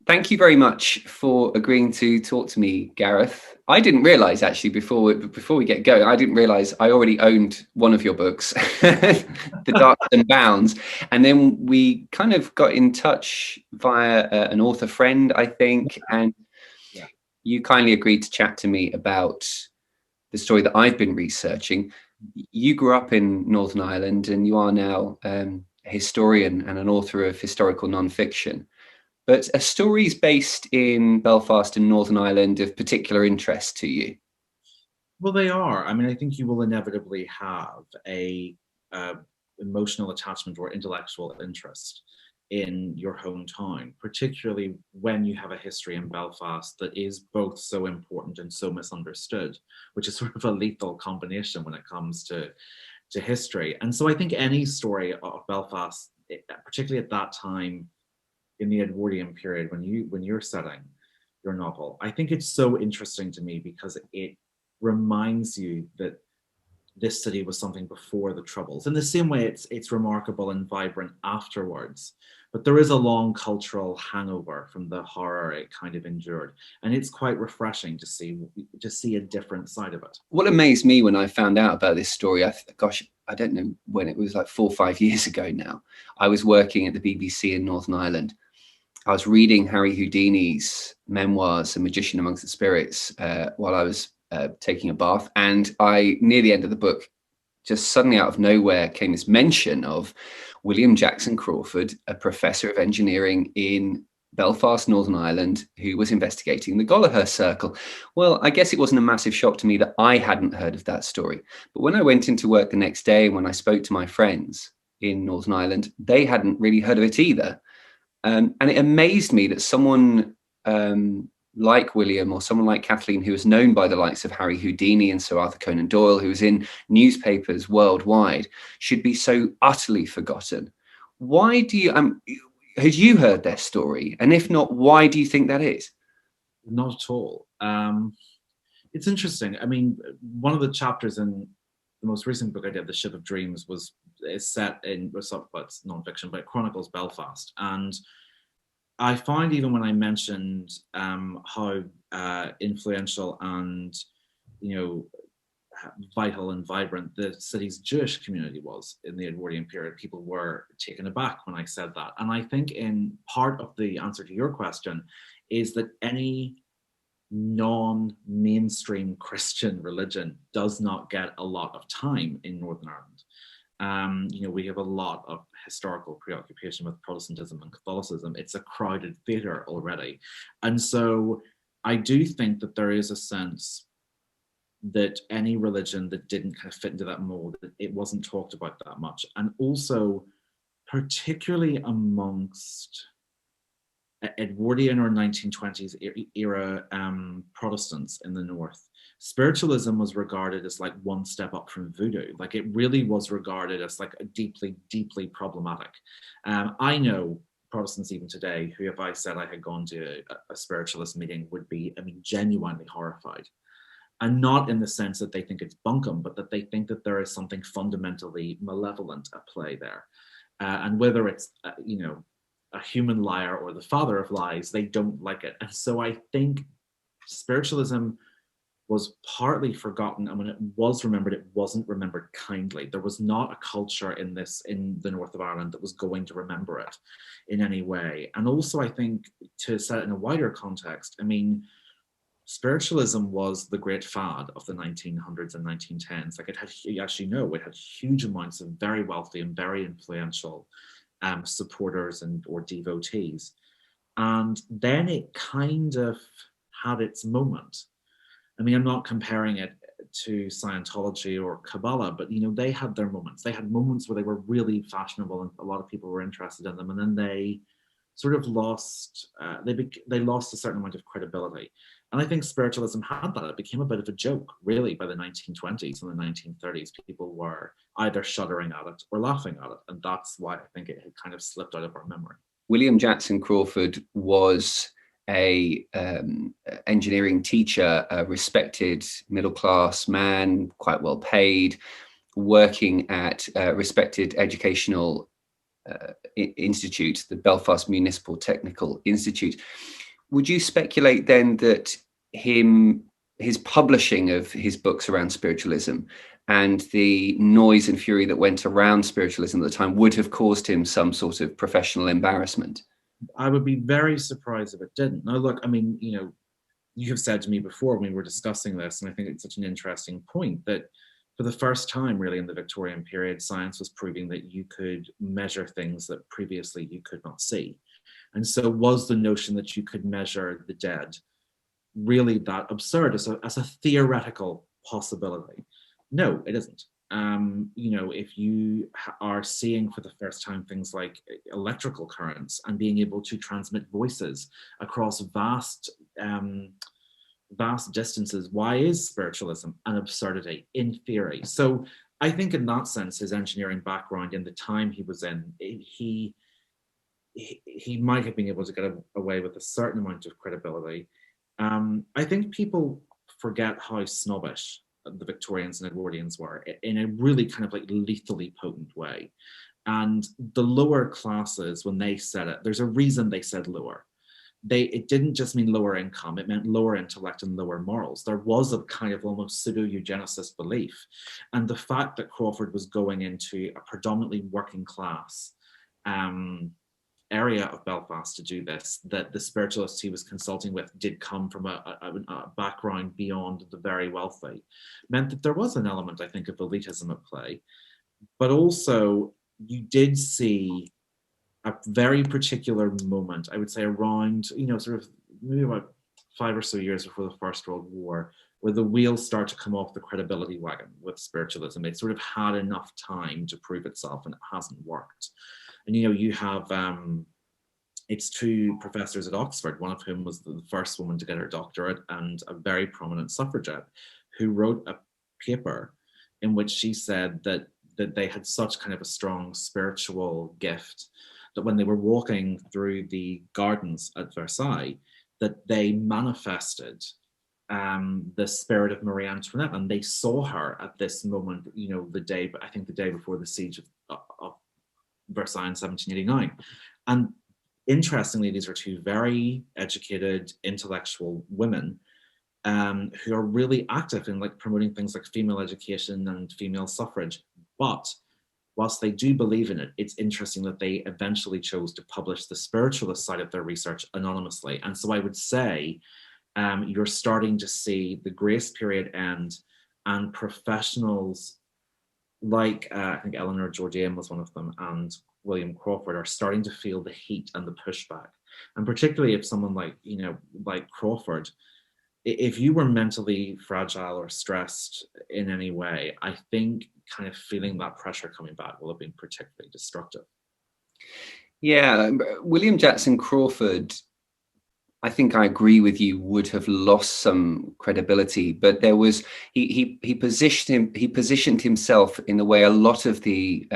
Thank you very much for agreeing to talk to me, Gareth. I didn't realize actually before we get going, I didn't realize I already owned one of your books, The Dark and Bounds. And then we kind of got in touch via an author friend, I think, and Yeah. you kindly agreed to chat to me about the story that I've been researching. You grew up in Northern Ireland and you are now a historian and an author of historical nonfiction. But are stories based in Belfast and Northern Ireland of particular interest to you? Well, they are. I mean, I think you will inevitably have a uh, emotional attachment or intellectual interest in your hometown, particularly when you have a history in Belfast that is both so important and so misunderstood, which is sort of a lethal combination when it comes to history. And so I think any story of Belfast, particularly at that time in the Edwardian period when you're setting your novel, I think it's so interesting to me because it reminds you that this city was something before the Troubles. In the same way, it's remarkable and vibrant afterwards. But there is a long cultural hangover from the horror it kind of endured, and it's quite refreshing to see a different side of it. What amazed me when I found out about this story, gosh, I don't know when, it was like 4 or 5 years ago now. I was working at the BBC in Northern Ireland. I was reading Harry Houdini's memoirs, A Magician Amongst the Spirits, while I was taking a bath. And near the end of the book, just suddenly out of nowhere came this mention of William Jackson Crawford, a professor of engineering in Belfast, Northern Ireland, who was investigating the Gollagher Circle. Well, I guess it wasn't a massive shock to me that I hadn't heard of that story. But when I went into work the next day and when I spoke to my friends in Northern Ireland, they hadn't really heard of it either. And it amazed me that someone like William or someone like Kathleen, who was known by the likes of Harry Houdini and Sir Arthur Conan Doyle, who was in newspapers worldwide, should be so utterly forgotten. Why do you, had you heard their story? And if not, why do you think that is? Not at all. It's interesting. I mean, one of the chapters in the most recent book I did, The Ship of Dreams, is set in, it's non-fiction, but it chronicles Belfast. And I find even when I mentioned how influential and, you know, vital and vibrant the city's Jewish community was in the Edwardian period, people were taken aback when I said that. And I think in part of the answer to your question is that any non-mainstream Christian religion does not get a lot of time in Northern Ireland. We have a lot of historical preoccupation with Protestantism and Catholicism. It's a crowded theatre already. And so I do think that there is a sense that any religion that didn't kind of fit into that mold, it wasn't talked about that much. And also, particularly amongst Edwardian or 1920s era Protestants in the North, spiritualism was regarded as like one step up from voodoo. Like it really was regarded as like a deeply, deeply problematic. I know Protestants even today who, if I said I had gone to a spiritualist meeting, would be, I mean, genuinely horrified. And not in the sense that they think it's bunkum, but that they think that there is something fundamentally malevolent at play there. And whether it's, a human liar or the father of lies, they don't like it. And so I think spiritualism was partly forgotten, and when it was remembered, it wasn't remembered kindly. There was not a culture in the north of Ireland that was going to remember it in any way. And also, I think, to set it in a wider context, I mean, spiritualism was the great fad of the 1900s and 1910s. Like it had, as you know, it had huge amounts of very wealthy and very influential supporters or devotees. And then it kind of had its moment. I mean, I'm not comparing it to Scientology or Kabbalah, but they had their moments. They had moments where they were really fashionable and a lot of people were interested in them, and then they sort of lost. They lost a certain amount of credibility. And I think spiritualism had that. It became a bit of a joke, really, by the 1920s and the 1930s. People were either shuddering at it or laughing at it. And that's why I think it had kind of slipped out of our memory. William Jackson Crawford was a engineering teacher, a respected middle-class man, quite well paid, working at respected educational institute, the Belfast Municipal Technical Institute. Would you speculate then that his publishing of his books around spiritualism and the noise and fury that went around spiritualism at the time would have caused him some sort of professional embarrassment? I would be very surprised if it didn't. Now, look, I mean, you have said to me before when we were discussing this, and I think it's such an interesting point, that for the first time really in the Victorian period, science was proving that you could measure things that previously you could not see. And so was the notion that you could measure the dead really that absurd as a theoretical possibility? No, it isn't. If you are seeing for the first time things like electrical currents and being able to transmit voices across vast distances, why is spiritualism an absurdity in theory? So I think in that sense, his engineering background in the time he was in, he might have been able to get away with a certain amount of credibility. I think people forget how snobbish the Victorians and Edwardians were in a really kind of like lethally potent way. And the lower classes, when they said it, there's a reason they said lower. It didn't just mean lower income, it meant lower intellect and lower morals. There was a kind of almost pseudo-eugenicist belief. And the fact that Crawford was going into a predominantly working class area of Belfast to do this, that the spiritualists he was consulting with did come from a background beyond the very wealthy, meant that there was an element, I think, of elitism at play. But also, you did see a very particular moment, I would say around, sort of maybe about 5 or so years before the First World War, where the wheels start to come off the credibility wagon with spiritualism. It sort of had enough time to prove itself and it hasn't worked. And, you have, it's 2 professors at Oxford, one of whom was the first woman to get her doctorate and a very prominent suffragette, who wrote a paper in which she said that they had such kind of a strong spiritual gift that when they were walking through the gardens at Versailles, that they manifested the spirit of Marie Antoinette, and they saw her at this moment, the day before the siege of Versailles in 1789. And interestingly, these are 2 very educated, intellectual women who are really active in like promoting things like female education and female suffrage. But whilst they do believe in it, it's interesting that they eventually chose to publish the spiritualist side of their research anonymously. And so I would say you're starting to see the Grace period end, and professionals like I think Eleanor Jourdain was one of them, and William Crawford are starting to feel the heat and the pushback. And particularly if someone like Crawford, if you were mentally fragile or stressed in any way, I think kind of feeling that pressure coming back will have been particularly destructive. Yeah, William Jackson Crawford, I think I agree with you, would have lost some credibility, but there was he positioned himself in the way a lot of the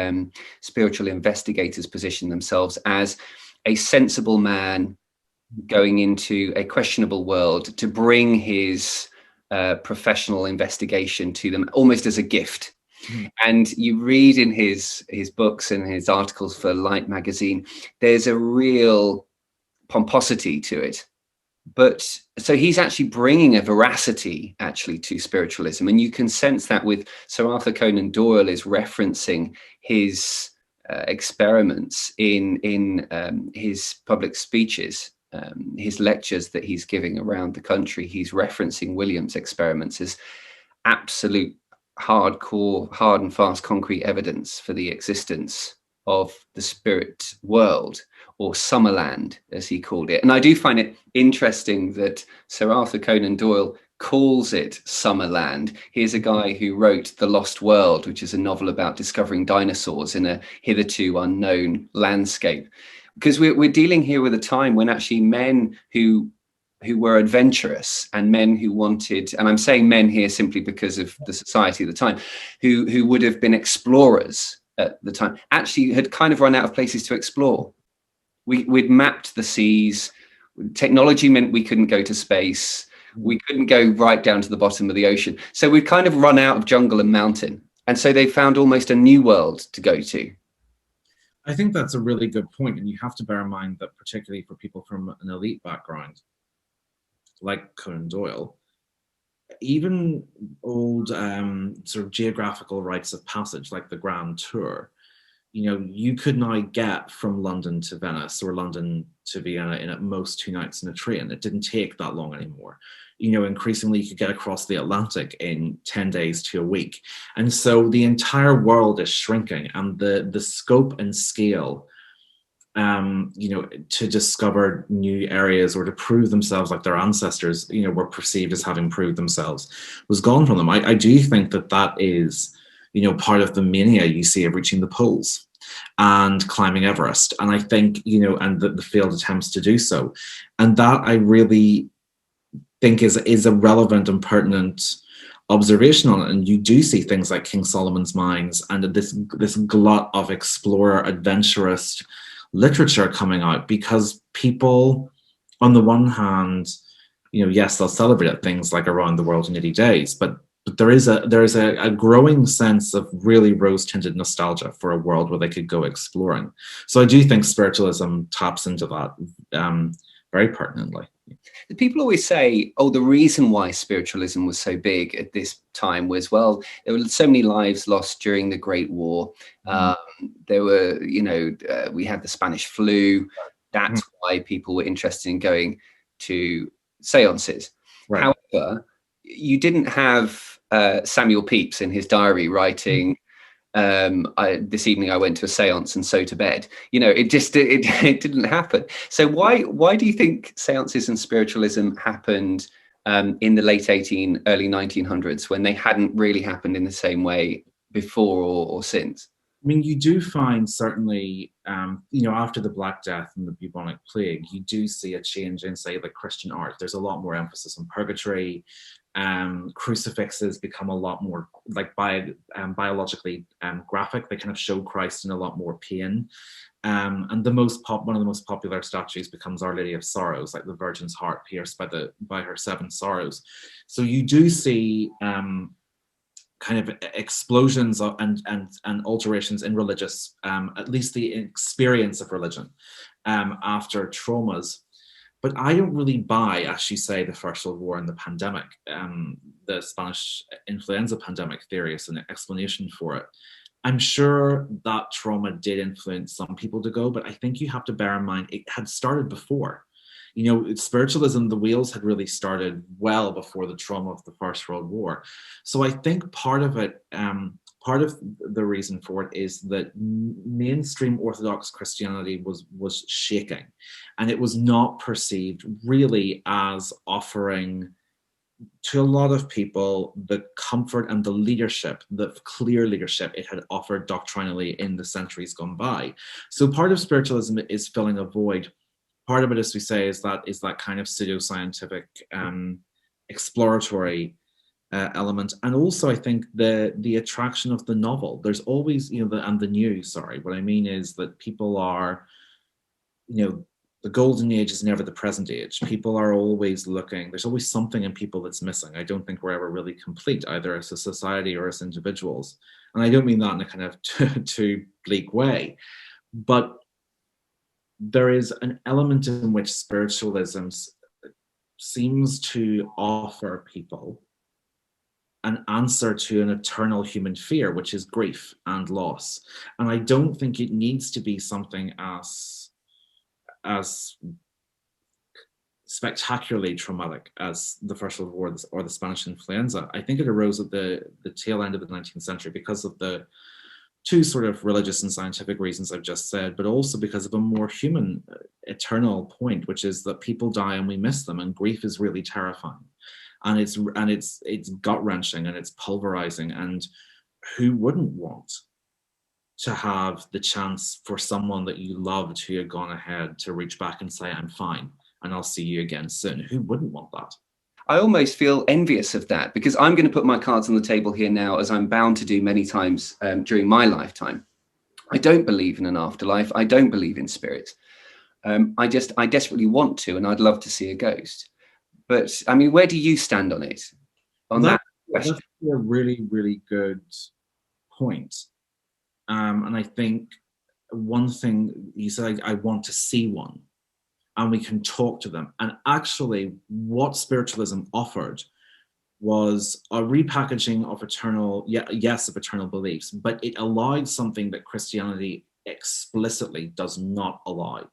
spiritual investigators position themselves, as a sensible man going into a questionable world to bring his professional investigation to them almost as a gift. Mm. And you read in his books and his articles for Light magazine, there's a real pomposity to it. But so he's actually bringing a veracity actually to spiritualism, and you can sense that with Sir Arthur Conan Doyle is referencing his experiments in his public speeches, his lectures that he's giving around the country. He's referencing William's experiments as absolute hardcore, hard and fast concrete evidence for the existence of the spirit world, or Summerland, as he called it. And I do find it interesting that Sir Arthur Conan Doyle calls it Summerland. Here's a guy who wrote The Lost World, which is a novel about discovering dinosaurs in a hitherto unknown landscape. Because we're dealing here with a time when actually men who were adventurous and men who wanted, and I'm saying men here simply because of the society at the time, who would have been explorers at the time, actually had kind of run out of places to explore. We'd mapped the seas. Technology meant we couldn't go to space. We couldn't go right down to the bottom of the ocean. So we'd kind of run out of jungle and mountain. And so they found almost a new world to go to. I think that's a really good point, and you have to bear in mind that particularly for people from an elite background, like Conan Doyle, even old sort of geographical rites of passage, like the Grand Tour, you could now get from London to Venice or London to Vienna in at most 2 nights in a train. It didn't take that long anymore. Increasingly you could get across the Atlantic in 10 days to a week. And so the entire world is shrinking, and the scope and scale to discover new areas or to prove themselves like their ancestors, were perceived as having proved themselves, was gone from them. I do think that is, part of the mania you see of reaching the poles and climbing Everest. And I think, and the failed attempts to do so. And that I really think is a relevant and pertinent observation on it. And you do see things like King Solomon's Mines and this glut of explorer, adventurous literature coming out, because people, on the one hand, yes, they'll celebrate things like Around the World in 80 Days, but there is a growing sense of really rose-tinted nostalgia for a world where they could go exploring. So I do think spiritualism taps into that very pertinently. People always say, oh, the reason why spiritualism was so big at this time was, well, there were so many lives lost during the Great War. There were, we had the Spanish flu. That's why people were interested in going to seances. Right. However, you didn't have Samuel Pepys in his diary writing, this evening I went to a seance and so to bed. It didn't happen. So why do you think seances and spiritualism happened in the late early 1900s, when they hadn't really happened in the same way before or since? I mean, you do find certainly, after the Black Death and the bubonic plague, you do see a change in, say, like Christian art. There's a lot more emphasis on purgatory. Crucifixes become a lot more like biologically graphic. They kind of show Christ in a lot more pain. And one of the most popular statues becomes Our Lady of Sorrows, like the Virgin's heart pierced by her 7 sorrows. So you do see kind of explosions and alterations in religious, at least the experience of religion after traumas. But I don't really buy, as you say, the First World War and the pandemic, the Spanish influenza pandemic theory as an explanation for it. I'm sure that trauma did influence some people to go, but I think you have to bear in mind it had started before. Spiritualism, the wheels had really started well before the trauma of the First World War. So I think part of it, part of the reason for it is that mainstream Orthodox Christianity was shaking, and it was not perceived really as offering to a lot of people the comfort and the leadership, the clear leadership it had offered doctrinally in the centuries gone by. So part of spiritualism is filling a void. Part of it, as we say, is that kind of pseudoscientific, exploratory element, and also I think the attraction of the novel. There's always, and the new. Sorry, what I mean is that people are, the golden age is never the present age. People are always looking. There's always something in people that's missing. I don't think we're ever really complete, either as a society or as individuals. And I don't mean that in a kind of too bleak way, but there is an element in which spiritualism seems to offer people an answer to an eternal human fear, which is grief and loss. And I don't think it needs to be something as spectacularly traumatic as the First World War or the Spanish influenza. I think it arose at the tail end of the 19th century because of the 2 sort of religious and scientific reasons I've just said, but also because of a more human, eternal point, which is that people die and we miss them, and grief is really terrifying, and it's gut wrenching and it's pulverizing. And who wouldn't want to have the chance for someone that you loved who had gone ahead to reach back and say, "I'm fine, and I'll see you again soon"? Who wouldn't want that? I almost feel envious of that, because I'm going to put my cards on the table here now, as I'm bound to do many times during my lifetime. I don't believe in an afterlife. I don't believe in spirits. I desperately want to, and I'd love to see a ghost. But I mean, where do you stand on it? That question? That's a really, really good point. And I think one thing you said, I want to see one, and we can talk to them. And actually, what spiritualism offered was a repackaging of eternal, of eternal beliefs, but it allowed something that Christianity explicitly does not allow,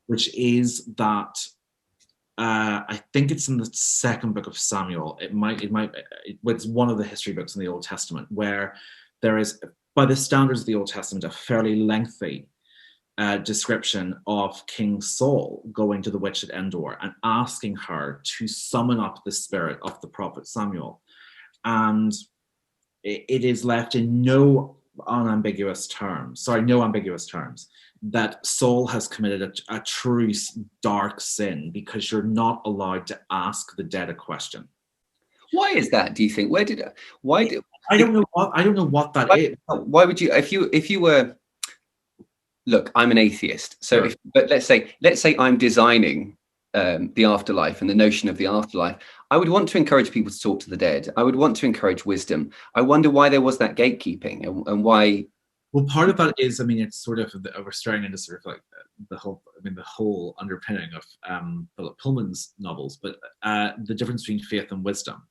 which is that I think it's in the second book of Samuel. It's one of the history books in the Old Testament, where there is, by the standards of the Old Testament, a fairly lengthy description of King Saul going to the witch at Endor and asking her to summon up the spirit of the prophet Samuel. And it is left in no ambiguous terms that Saul has committed a true dark sin, because you're not allowed to ask the dead a question. Why is that, do you think? I don't know what that is. Why would you, if you were, look, I'm an atheist, so Sure. but let's say I'm designing the afterlife and the notion of the afterlife, I would want to encourage people to talk to the dead. I would want to encourage wisdom. I wonder why there was that gatekeeping, and why. Well, part of that is, I mean, it's sort of, we're staring into sort of like the whole underpinning of Philip Pullman's novels, but the difference between faith and wisdom.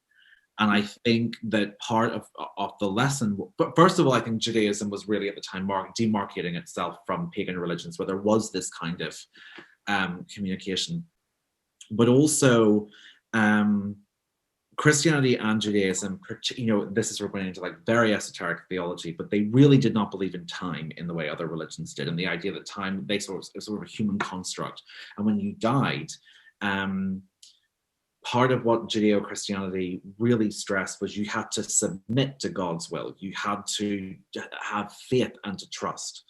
And I think that part of the lesson, but first of all, I think Judaism was really at the time demarcating itself from pagan religions, where there was this kind of communication. But also, Christianity and Judaism, this is we're going into like very esoteric theology, but they really did not believe in time in the way other religions did, and the idea that time, it was sort of a human construct, and when you died, part of what Judeo-Christianity really stressed was you had to submit to God's will. You had to have faith and to trust,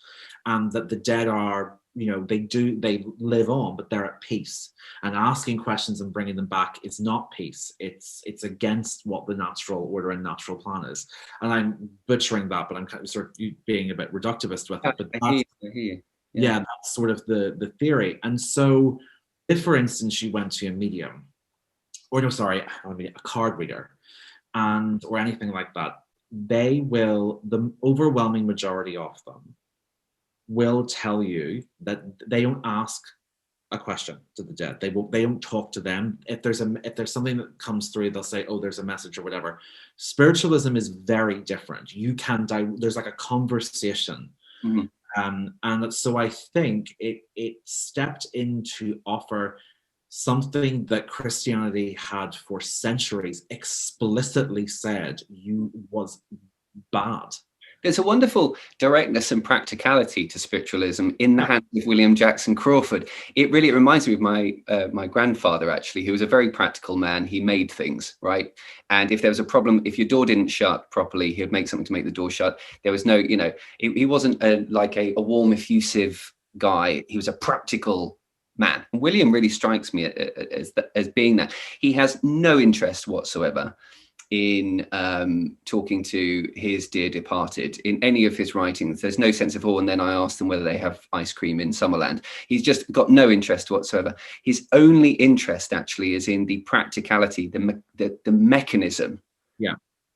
and that the dead are, they live on, but they're at peace. And asking questions and bringing them back is not peace. It's against what the natural order and natural plan is. And I'm butchering that, but I'm kind of sort of being a bit reductivist with it. But I hear you. Yeah, that's sort of the theory. And so, if, for instance, you went to a medium, a card reader, or anything like that, the overwhelming majority of them will tell you that they don't ask a question to the dead. They don't talk to them. If there's something that comes through, they'll say, oh, there's a message or whatever. Spiritualism is very different. There's like a conversation. Mm-hmm. And so I think it stepped in to offer something that Christianity had for centuries explicitly said was bad. There's a wonderful directness and practicality to spiritualism in the hands of William Jackson Crawford. It really reminds me of my grandfather, actually, who was a very practical man. He made things, right? And if there was a problem, if your door didn't shut properly, he would make something to make the door shut. There was no, he wasn't like a warm, effusive guy. He was a practical man. William really strikes me as being that. He has no interest whatsoever in talking to his dear departed in any of his writings. There's no sense of, and then I ask them whether they have ice cream in Summerland. He's just got no interest whatsoever. His only interest actually is in the practicality, the mechanism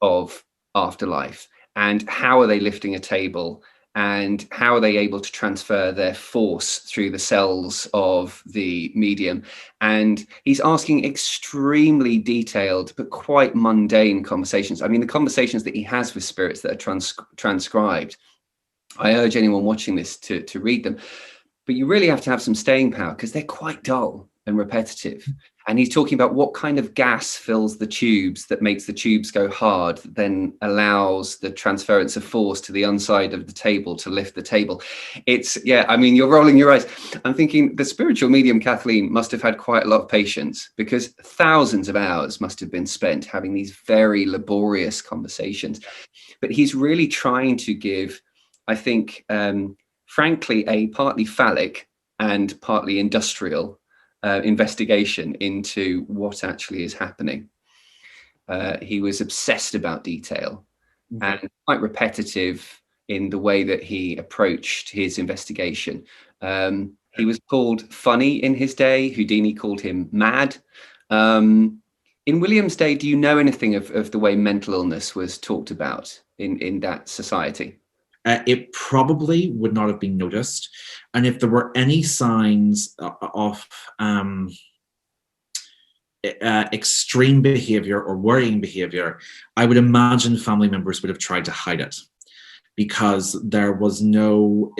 of afterlife, and how are they lifting a table, and how are they able to transfer their force through the cells of the medium. And he's asking extremely detailed but quite mundane conversations. I mean, the conversations that he has with spirits that are transcribed, I urge anyone watching this to read them. But you really have to have some staying power, because they're quite dull and repetitive. And he's talking about what kind of gas fills the tubes that makes the tubes go hard, then allows the transference of force to the inside of the table to lift the table. I mean, you're rolling your eyes. I'm thinking the spiritual medium Kathleen must have had quite a lot of patience, because thousands of hours must have been spent having these very laborious conversations. But he's really trying to give, I think, frankly, a partly phallic and partly industrial investigation into what actually is happening. He was obsessed about detail and quite repetitive in the way that he approached his investigation. He was called funny in his day. Houdini called him mad. In William's day, do you know anything of the way mental illness was talked about in that society? it probably would not have been noticed. And if there were any signs of extreme behavior or worrying behavior, I would imagine family members would have tried to hide it, because there was no,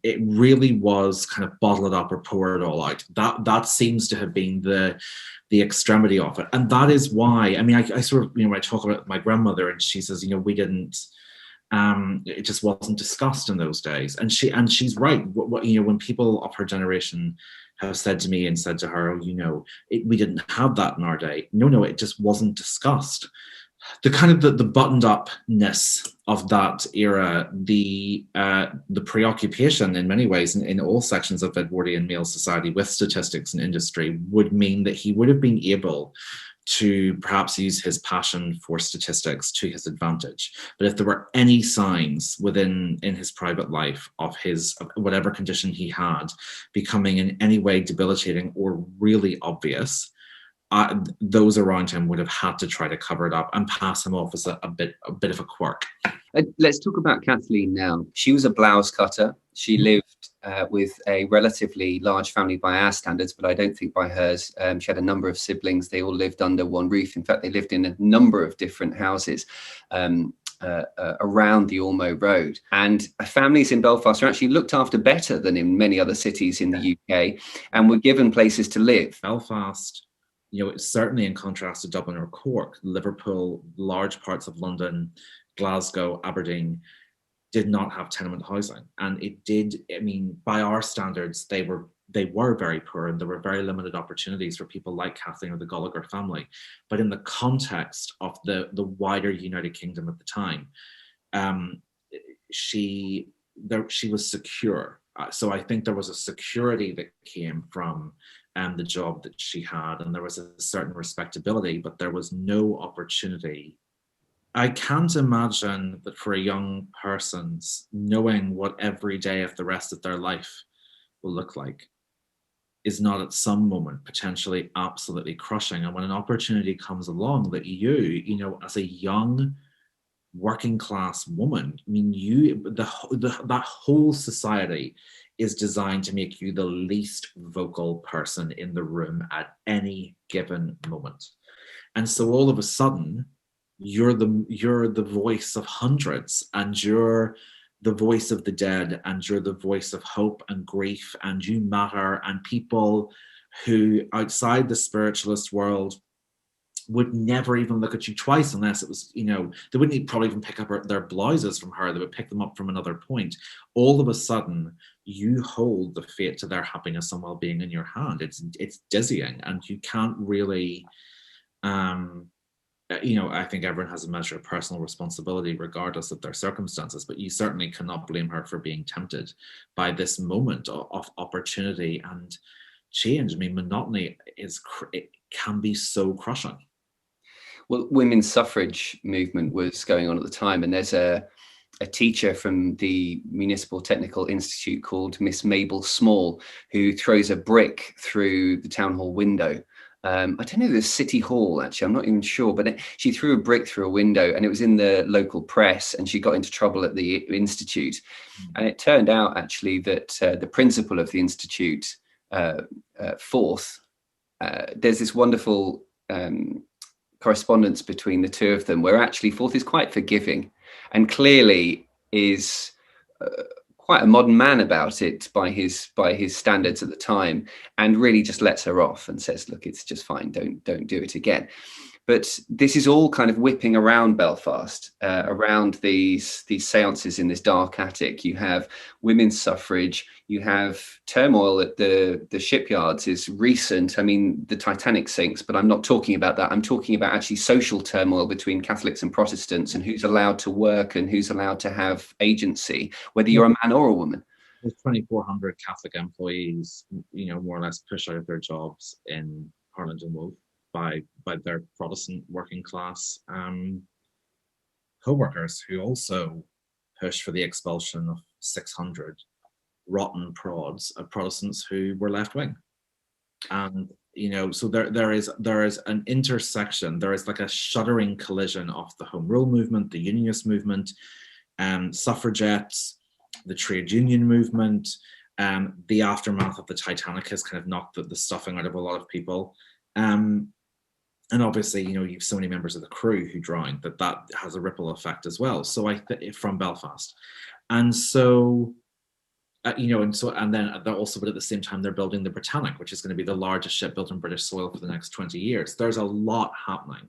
it really was kind of bottle it up or pour it all out. That seems to have been the extremity of it. And that is why, I mean, I sort of, when I talk about my grandmother, and she says, we didn't, it just wasn't discussed in those days. And she's right. When people of her generation have said to me and said to her, we didn't have that in our day. No, it just wasn't discussed. The kind of the buttoned upness of that era, the preoccupation in many ways in all sections of Edwardian male society with statistics and industry would mean that he would have been able to perhaps use his passion for statistics to his advantage. But if there were any signs in his private life of whatever condition he had becoming in any way debilitating or really obvious, those around him would have had to try to cover it up and pass him off as a bit of a quirk. Let's talk about Kathleen now. She was a blouse cutter. She lived with a relatively large family by our standards, but I don't think by hers. She had a number of siblings. They all lived under one roof. In fact, they lived in a number of different houses around the Ormeau Road. And families in Belfast are actually looked after better than in many other cities in the UK, and were given places to live. Belfast, certainly in contrast to Dublin or Cork, Liverpool, large parts of London, Glasgow, Aberdeen, did not have tenement housing. And it did, by our standards, they were very poor, and there were very limited opportunities for people like Kathleen or the Gallagher family. But in the context of the wider United Kingdom at the time, she was secure. So I think there was a security that came from the job that she had, and there was a certain respectability, but there was no opportunity. I can't imagine that for a young person, knowing what every day of the rest of their life will look like is not at some moment potentially absolutely crushing. And when an opportunity comes along that as a young working class woman, that whole society is designed to make you the least vocal person in the room at any given moment. And so all of a sudden, you're the voice of hundreds, and you're the voice of the dead, and you're the voice of hope and grief, and you matter. And people who outside the spiritualist world would never even look at you twice unless it was, they wouldn't probably even pick up their blouses from her. They would pick them up from another point. All of a sudden, you hold the fate to their happiness and well-being in your hand. It's dizzying, and you can't really, I think everyone has a measure of personal responsibility regardless of their circumstances, but you certainly cannot blame her for being tempted by this moment of opportunity and change. Monotony it can be so crushing. Well, women's suffrage movement was going on at the time, and there's a teacher from the Municipal Technical Institute called Miss Mabel Small, who throws a brick through the town hall window. I don't know, the City Hall, actually, I'm not even sure, but she threw a brick through a window, and it was in the local press, and she got into trouble at the Institute. And it turned out, actually, that the principal of the Institute, Forth, there's this wonderful correspondence between the two of them, where actually Forth is quite forgiving and clearly is quite a modern man about it by his standards at the time, and really just lets her off and says, look, it's just fine, don't do it again. But this is all kind of whipping around Belfast, around these seances in this dark attic. You have women's suffrage, you have turmoil at the shipyards is recent. The Titanic sinks, but I'm not talking about that. I'm talking about actually social turmoil between Catholics and Protestants, and who's allowed to work and who's allowed to have agency, whether you're a man or a woman. There's 2,400 Catholic employees, more or less pushed out of their jobs in Harland and Wolff by their Protestant working class co-workers, who also pushed for the expulsion of 600 rotten prods of Protestants who were left-wing. And so there is an intersection. There is like a shuddering collision of the Home Rule movement, the Unionist movement, suffragettes, the trade union movement, the aftermath of the Titanic has kind of knocked the stuffing out of a lot of people. And obviously, you know, you have so many members of the crew who drowned that has a ripple effect as well. So from Belfast. And so, you know, and then they're also, but at the same time, they're building the Britannic, which is going to be the largest ship built on British soil for the next 20 years. There's a lot happening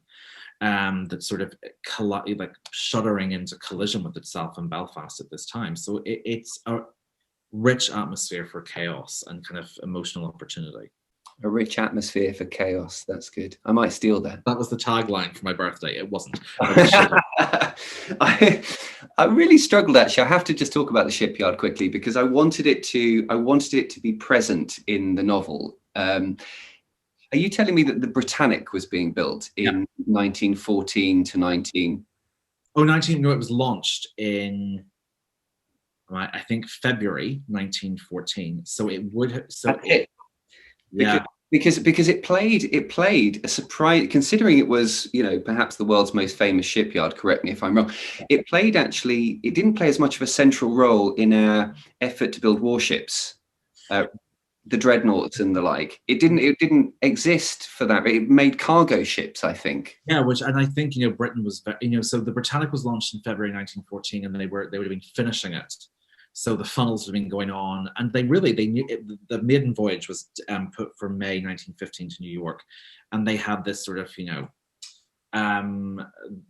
that's sort of like shuddering into collision with itself in Belfast at this time. So it's a rich atmosphere for chaos and kind of emotional opportunity. A rich atmosphere for chaos. That's good. I might steal that. That was the tagline for my birthday. It wasn't. I really struggled, actually. I have to just talk about the shipyard quickly because I wanted it to be present in the novel. Are you telling me that the Britannic was being built in 1914 to 19? Oh, 19. No, it was launched in, I think, February 1914. So it would have. So yeah, because it played a surprise, considering it was, you know, perhaps the world's most famous shipyard. Correct me if I'm wrong. It didn't play as much of a central role in our effort to build warships, the dreadnoughts and the like. It didn't exist for that. It made cargo ships, I think. Yeah, and I think, you know, Britain was, you know, so the Britannic was launched in February 1914, and they would have been finishing it. So the funnels have been going on, and they knew the maiden voyage was put for May 1915 to New York, and they had this sort of, you know,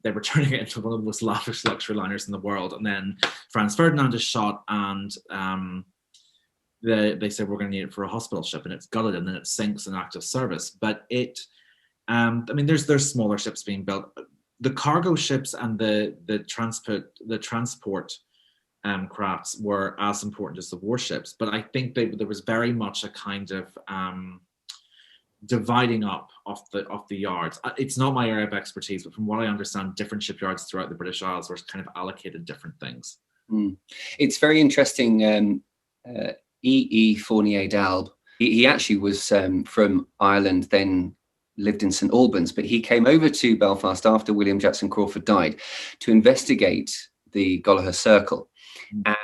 they were turning it into one of the most lavish luxury liners in the world. And then Franz Ferdinand is shot, and they said, we're going to need it for a hospital ship, and it's gutted, and then it sinks in active service. But I mean, there's smaller ships being built. The cargo ships and the transport crafts were as important as the warships, but I think there was very much a kind of dividing up of the yards. It's not my area of expertise, but from what I understand, different shipyards throughout the British Isles were kind of allocated different things. It's very interesting. E. Fournier d'Albe, he actually was from Ireland, then lived in St Albans, but he came over to Belfast after William Jackson Crawford died to investigate the Gollaher Circle.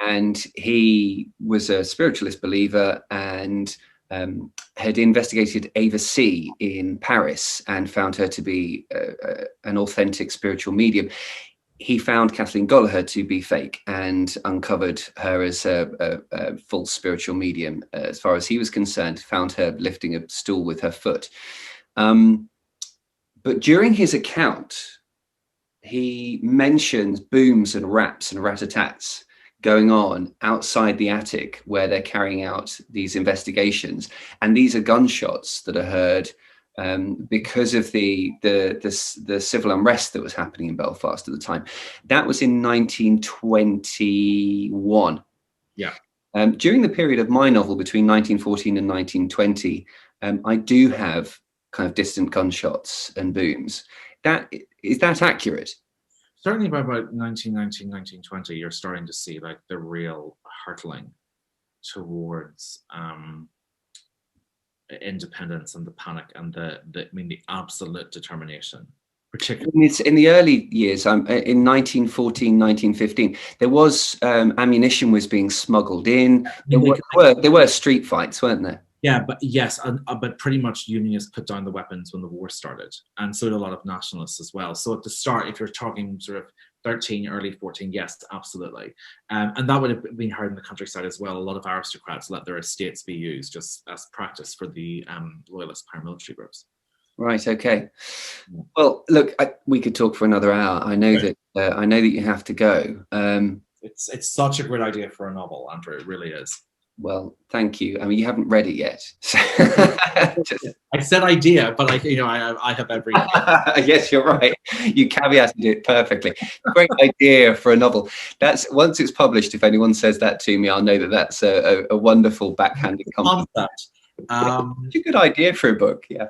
And he was a spiritualist believer and had investigated Ava C in Paris and found her to be an authentic spiritual medium. He found Kathleen Gollaher to be fake and uncovered her as a false spiritual medium. As far as he was concerned, found her lifting a stool with her foot. But during his account, he mentions booms and raps and rat-a-tats going on outside the attic where they're carrying out these investigations, and these are gunshots that are heard because of the civil unrest that was happening in Belfast at the time. That was in 1921. Yeah. During the period of my novel between 1914 and 1920, I do have kind of distant gunshots and booms. Is that accurate? Certainly by about 1919, 1920, you're starting to see like the real hurtling towards independence and the panic and the absolute determination. Particularly, it's in the early years. In 1914, 1915, there was ammunition was being smuggled in. There were street fights, weren't there? Yeah, but yes, but pretty much Unionists put down the weapons when the war started, and so did a lot of nationalists as well. So at the start, if you're talking sort of 13, early 14, yes, absolutely. And that would have been heard in the countryside as well. A lot of aristocrats let their estates be used just as practice for the loyalist paramilitary groups. Right. Okay. Well, look, we could talk for another hour. I know that you have to go. It's such a great idea for a novel, Andrew. It really is. Well, thank you. I mean, you haven't read it yet. I said idea, but I have every. Yes, you're right. You caveated it perfectly. Great idea for a novel. That's once it's published. If anyone says that to me, I'll know that that's a wonderful backhanded compliment. Concept. It's a good idea for a book. Yeah.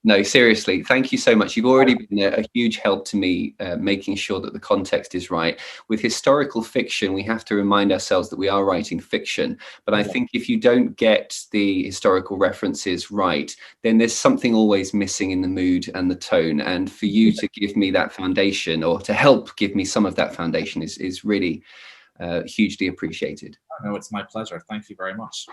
No, seriously, thank you so much. You've already been a huge help to me, making sure that the context is right. With historical fiction, we have to remind ourselves that we are writing fiction. But I think if you don't get the historical references right, then there's something always missing in the mood and the tone. And for you to give me that foundation, or to help give me some of that foundation, is really hugely appreciated. No, it's my pleasure. Thank you very much.